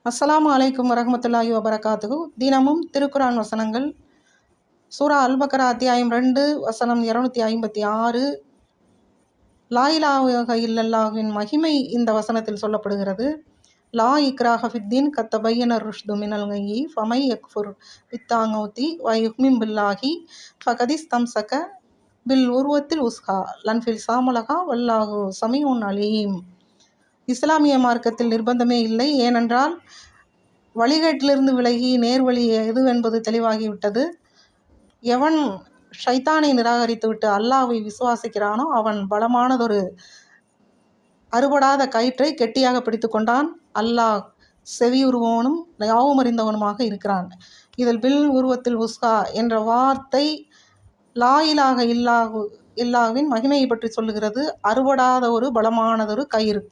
அஸ்ஸலாமு அலைக்கும் வரஹ்மத்துல்லாஹி வபரகாத்துஹு. தினமும் திருக்குரான் வசனங்கள். சூரா அல்-பக்ரா அத்தியாயம் 2 வசனம் 256. லா இலாஹ இல்லல்லாஹ்வின் மகிமை இந்த வசனத்தில் சொல்லப்படுகிறது. லா இக்ராஹ ஃபித்தீன் கத் தபய்யன ருஷ்து மினல் கய்யி ஃபமை யக்ஃபுர் பித்தாகூத்தி வ யுக்மின் பில்லாஹி ஃபகத் இஸ்தம்ஸக பில் உர்வத்தில் உஸ்ஹா லன்ஃபிஸாம லஹா வல்லாஹு ஸமீஉன் அலீம். இஸ்லாமிய மார்க்கத்தில் நிர்பந்தமே இல்லை. ஏனென்றால் வழிகேட்டிலிருந்து விலகி நேர்வழி எதுவென்பது தெளிவாகிவிட்டது. எவன் ஷைத்தானை நிராகரித்துவிட்டு அல்லாஹ்வை விசுவாசிக்கிறானோ அவன் பலமானதொரு அறுபடாத கயிற்றை கெட்டியாக பிடித்து கொண்டான். அல்லாஹ் செவியுறுவோனும் யாவும் அறிந்தவனுமாக இருக்கிறான். இதில் பில் உருவத்தில் உஸ்ஹா என்ற வார்த்தை லா இலாஹ இல்லாஹுவின் மகிமையை பற்றி சொல்லுகிறது. அறுபடாத ஒரு பலமானதொரு கயிறு.